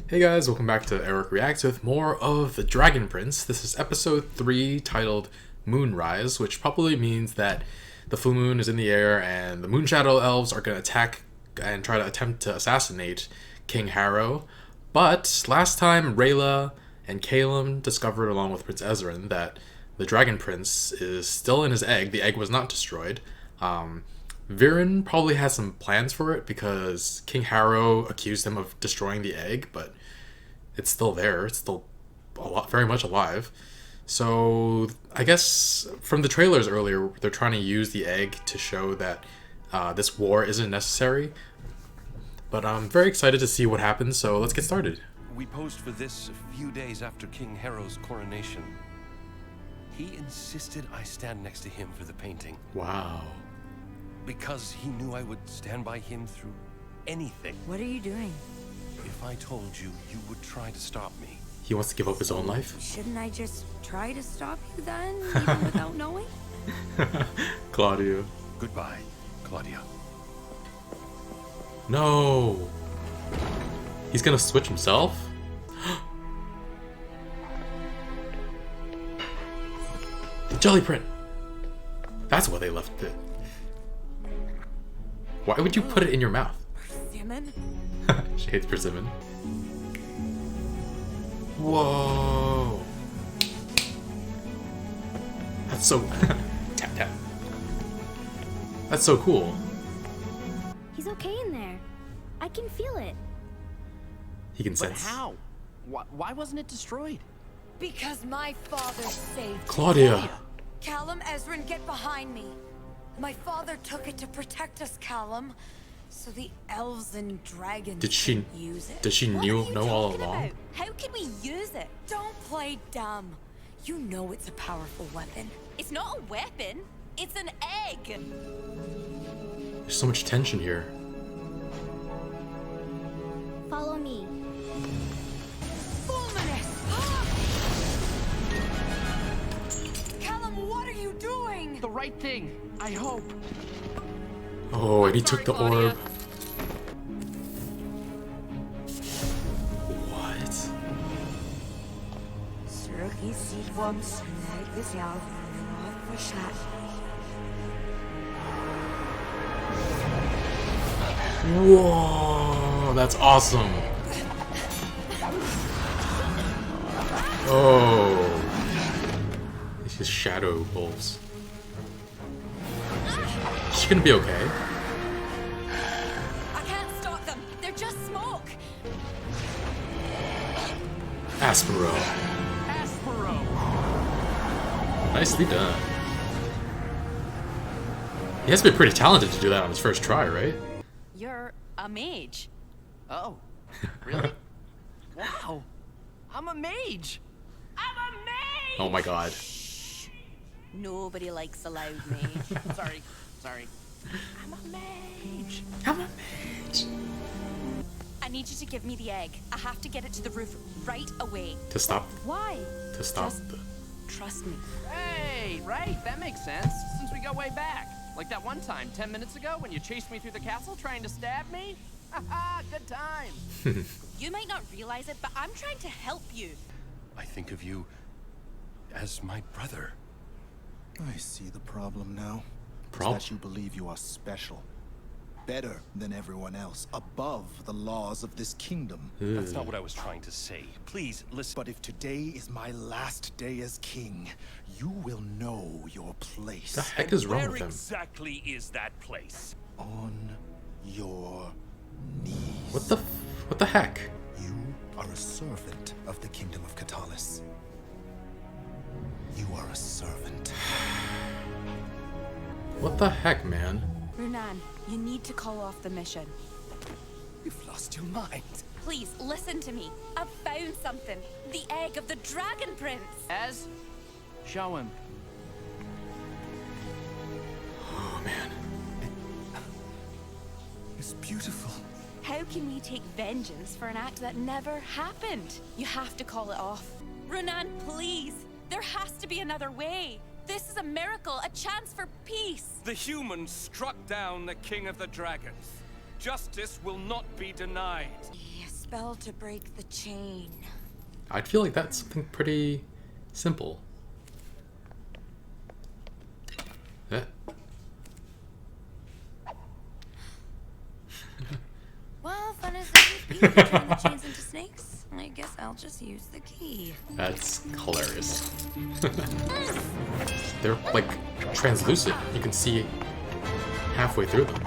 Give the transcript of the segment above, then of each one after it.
Hey guys, welcome back to Eric Reacts with more of The Dragon Prince. This is episode 3 titled Moonrise, which probably means that the full moon is in the air and the moon shadow elves are going to attack and try to attempt to assassinate King Harrow. But last time Rayla and Callum discovered along with Prince Ezrin that the Dragon Prince is still in his egg. The egg was not destroyed. Viren probably has some plans for it because King Harrow accused him of destroying the egg, but it's still there. It's still very much alive. So I guess from the trailers earlier, they're trying to use the egg to show that this war isn't necessary. But I'm very excited to see what happens, so let's get started. We posed for this a few days after King Harrow's coronation. He insisted I stand next to him for the painting. Wow. Because he knew I would stand by him through anything. What are you doing? If I told you, you would try to stop me. He wants to give up his own life? Shouldn't I just try to stop you then, even without knowing? Claudia. Goodbye, Claudia. No! He's gonna switch himself? The jelly print! That's why they left it. Why would you put it in your mouth? Persimmon? She hates persimmon. Whoa! That's so... tap tap. That's so cool. He's okay in there. I can feel it. He can But sense. how? Why wasn't it destroyed? Because my father saved it. Claudia! Callum, Ezrin, get behind me. My father took it to protect us, Callum. So the elves and dragons Did she can use it. know all along? How can we use it? Don't play dumb. You know it's a powerful weapon. It's not a weapon. It's an egg. There's so much tension here. Follow me. Callum, what are you doing? The right thing, I hope. Oh, and he took the Claudia. orb. What? Whoa, that's awesome. Oh. It's just shadow bolts. Is she gonna be okay? I can't stop them. They're just smoke. Aspero. Aspero. Nicely done. He has to be pretty talented to do that on his first try, right? You're a mage. Oh, really? Wow. I'm a mage. I'm a mage. Oh my god. Nobody likes a loud mage. Sorry. I'm a mage. I'm a mage. I need you to give me the egg. I have to get it to the roof right away. To stop Why? the... Trust me. Hey, right, that makes sense. Since we go way back. Like that one time, 10 minutes ago, when you chased me through the castle trying to stab me? Haha, good time. You might not realize it, but I'm trying to help you. I think of you as my brother. I see the problem now. It's Problem? that you believe you are special. Better than everyone else. Above the laws of this kingdom. That's not what I was trying to say. Please, listen. But if today is my last day as king, you will know your place. The heck is wrong Where with him? exactly is that place? On your knees. What the heck? You are a servant of the kingdom of Katalis. You are a servant. What the heck, man? Runan, you need to call off the mission. You've lost your mind. Please, listen to me. I've found something. The egg of the Dragon Prince. Ez, show him. Oh man. It's beautiful. How can we take vengeance for an act that never happened? You have to call it off. Runan, please. There has to be another way. This is a miracle, a chance for peace. The humans struck down the King of the Dragons. Justice will not be denied. Yes, spell to break the chain. I'd feel like that's something pretty simple. Eh. Well, fun as it would be to turn the chains into snakes, I guess I'll just use the key. That's hilarious. They're like translucent. You can see halfway through them.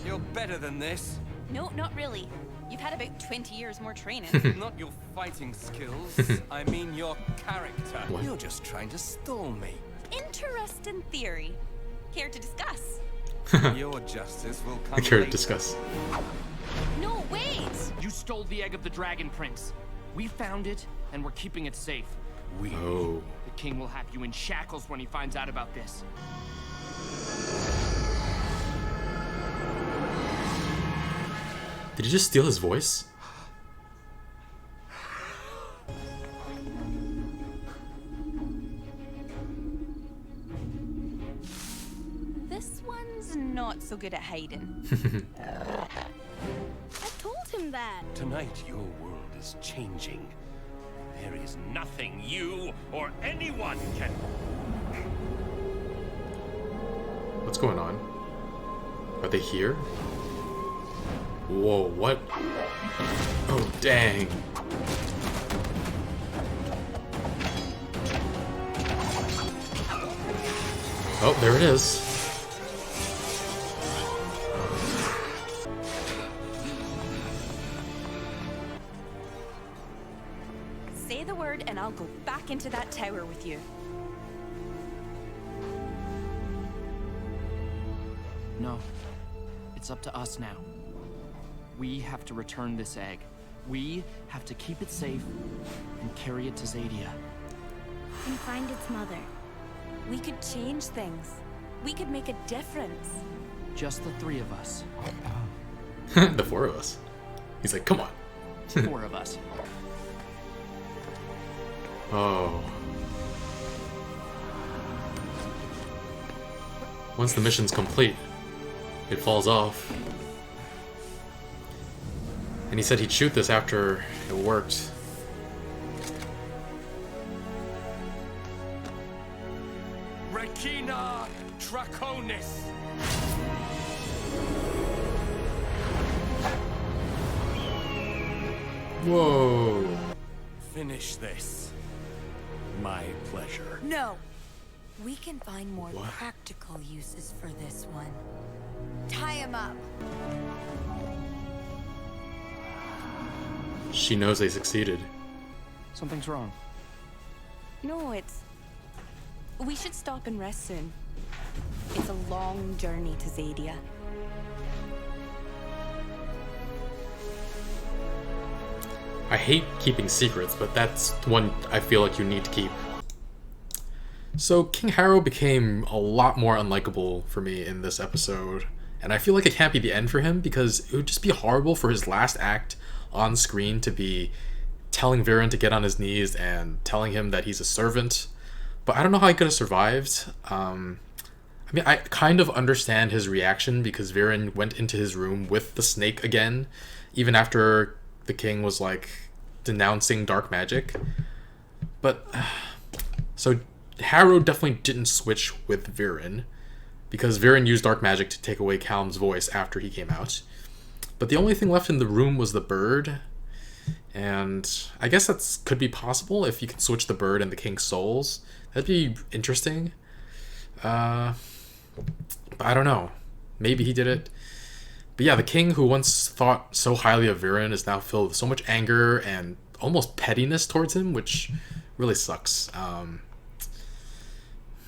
You're better than this. No, not really. You've had about 20 years more training. Not your fighting skills. I mean your character. What? You're just trying to stall me. Interesting theory. Care to discuss? Your justice will I come care to later. discuss. No, wait! You stole the egg of the Dragon Prince. We found it, and we're keeping it safe. Oh. The king will have you in shackles when he finds out about this. Did you just steal his voice? This one's not so good at hiding. I told him that. Tonight, your world is changing. There is nothing you or anyone can. What's going on? Are they here? Whoa, what? Oh, dang. Oh, there it is. Say the word and I'll go back into that tower with you. No. It's up to us now. We have to return this egg. We have to keep it safe and carry it to Zadia. And find its mother. We could change things. We could make a difference. Just the three of us. The four of us. He's like, come on. 4 of us. Oh. Once the mission's complete, it falls off. And he said he'd shoot this after it worked. Regina Draconis. Whoa. Finish this. My pleasure. No! We can find more What? practical uses for this one. Tie him up. She knows they succeeded. Something's wrong. No, it's... We should stop and rest soon. It's a long journey to Zadia. I hate keeping secrets, but that's one I feel like you need to keep. So King Harrow became a lot more unlikable for me in this episode, and I feel like it can't be the end for him because it would just be horrible for his last act on screen to be telling Viren to get on his knees and telling him that he's a servant. But I don't know how he could have survived. I mean, I kind of understand his reaction because Viren went into his room with the snake again, even after the king was like denouncing dark magic. But so Harrow definitely didn't switch with Viren because Viren used dark magic to take away Callum's voice after he came out. But the only thing left in the room was the bird, and I guess that could be possible if you can switch the bird and the king's souls. That'd be interesting. But I don't know. Maybe he did it. But yeah, the king who once thought so highly of Viren is now filled with so much anger and almost pettiness towards him, which really sucks.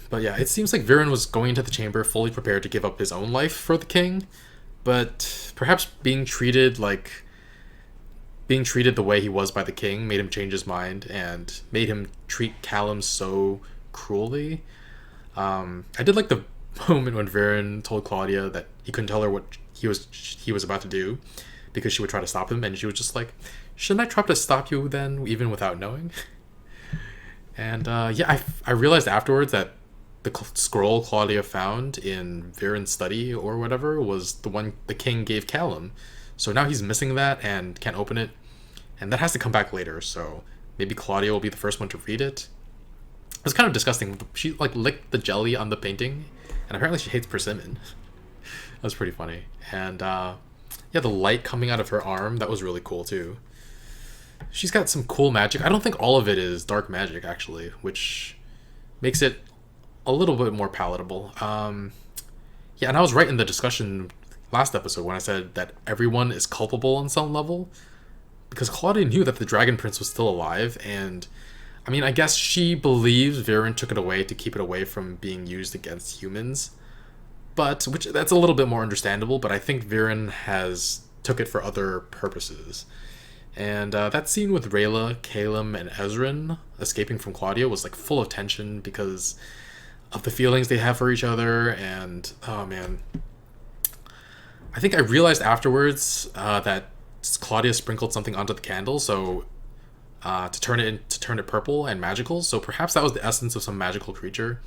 But yeah, it seems like Viren was going into the chamber fully prepared to give up his own life for the king, but perhaps being treated the way he was by the king made him change his mind and made him treat Callum so cruelly. I did like the moment when Viren told Claudia that he couldn't tell her what he was about to do because she would try to stop him, and she was just like, shouldn't I try to stop you then, even without knowing? And yeah, I realized afterwards that the scroll Claudia found in Viren's study or whatever was the one the king gave Callum. So now he's missing that and can't open it. And that has to come back later, so maybe Claudia will be the first one to read it. It's kind of disgusting. She like licked the jelly on the painting, and apparently she hates persimmon. That was pretty funny. And yeah, the light coming out of her arm, that was really cool too. She's got some cool magic. I don't think all of it is dark magic, actually, which makes it a little bit more palatable. Yeah, and I was right in the discussion last episode when I said that everyone is culpable on some level, because Claudia knew that the Dragon Prince was still alive, and I mean, I guess she believes Viren took it away to keep it away from being used against humans, but which that's a little bit more understandable. But I think Viren took it for other purposes. And that scene with Rayla, Callum, and Ezrin escaping from Claudia was like full of tension because of the feelings they have for each other. And oh man, I think I realized afterwards that Claudia sprinkled something onto the candle, so to turn it purple and magical. So perhaps that was the essence of some magical creature.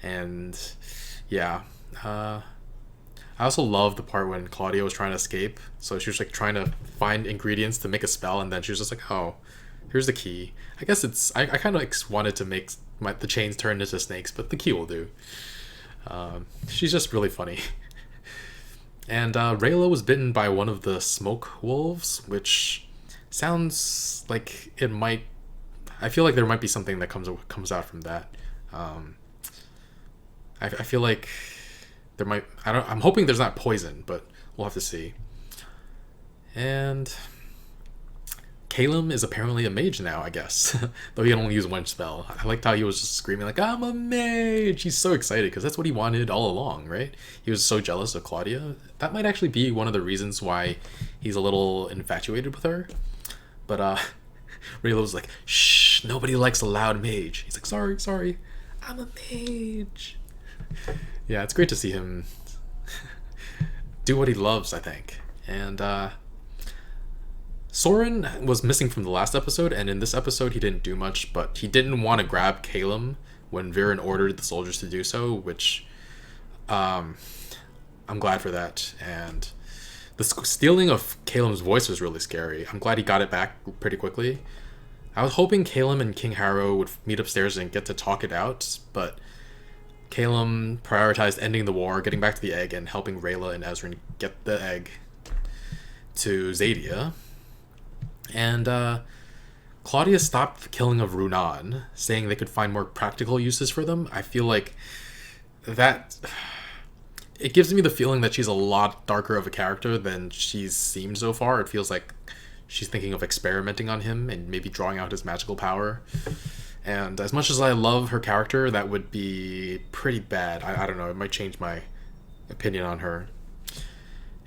And yeah, I also love the part when Claudia was trying to escape. So she was like trying to find ingredients to make a spell, and then she was just like, oh, here's the key. I guess I kind of wanted to make the chains turn into snakes, but the key will do. She's just really funny. And Rayla was bitten by one of the smoke wolves, which sounds like it might... I feel like there might be something that comes out from that. I feel like there might... I'm hoping there's not poison, but we'll have to see. And Callum is apparently a mage now, I guess. Though he can only use one spell. I liked how he was just screaming like, I'm a mage! He's so excited, because that's what he wanted all along, right? He was so jealous of Claudia. That might actually be one of the reasons why he's a little infatuated with her. But Rayla was like, shh, nobody likes a loud mage. He's like, sorry, I'm a mage. Yeah, it's great to see him do what he loves, I think. And Soren was missing from the last episode, and in this episode he didn't do much, but he didn't want to grab Callum when Viren ordered the soldiers to do so, which I'm glad for that. And the stealing of Callum's voice was really scary. I'm glad he got it back pretty quickly. I was hoping Callum and King Harrow would meet upstairs and get to talk it out, but Callum prioritized ending the war, getting back to the egg, and helping Rayla and Ezrin get the egg to Zadia. And Claudia stopped the killing of Runan, saying they could find more practical uses for them. I feel like that... It gives me the feeling that she's a lot darker of a character than she's seemed so far. It feels like she's thinking of experimenting on him and maybe drawing out his magical power. And as much as I love her character, that would be pretty bad. I don't know, it might change my opinion on her.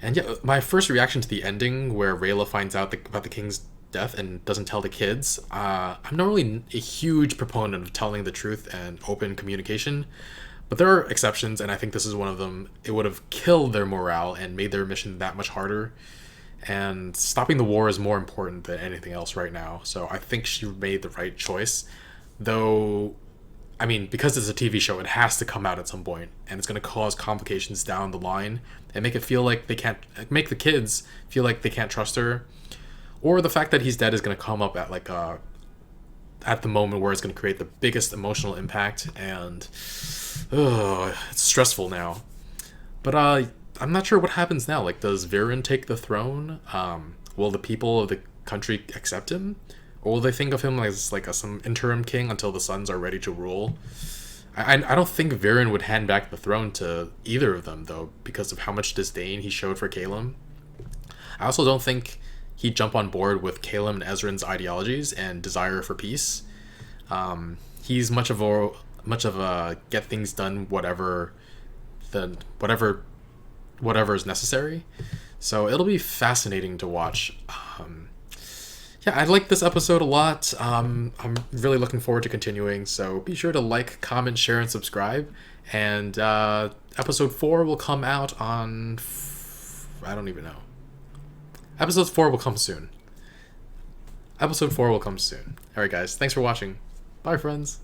And yeah, my first reaction to the ending where Rayla finds out about the king's death and doesn't tell the kids, I'm not really a huge proponent of telling the truth and open communication, but there are exceptions, and I think this is one of them. It would have killed their morale and made their mission that much harder, and stopping the war is more important than anything else right now, so I think she made the right choice. Though, I mean, because it's a TV show, it has to come out at some point, and it's going to cause complications down the line and make it feel like they can't... make the kids feel like they can't trust her, or the fact that he's dead is going to come up at like at the moment where it's going to create the biggest emotional impact, and it's stressful now. But I'm not sure what happens now. Like, does Viren take the throne? Will the people of the country accept him? Or will they think of him as like some interim king until the sons are ready to rule? I don't think Viren would hand back the throne to either of them, though, because of how much disdain he showed for Callum. I also don't think he'd jump on board with Callum and Ezrin's ideologies and desire for peace. He's much of a get things done whatever is necessary. So it'll be fascinating to watch. Yeah, I like this episode a lot. I'm really looking forward to continuing, so be sure to like, comment, share, and subscribe. And episode 4 will come out on... I don't even know. Episode 4 will come soon. Alright guys, thanks for watching. Bye friends.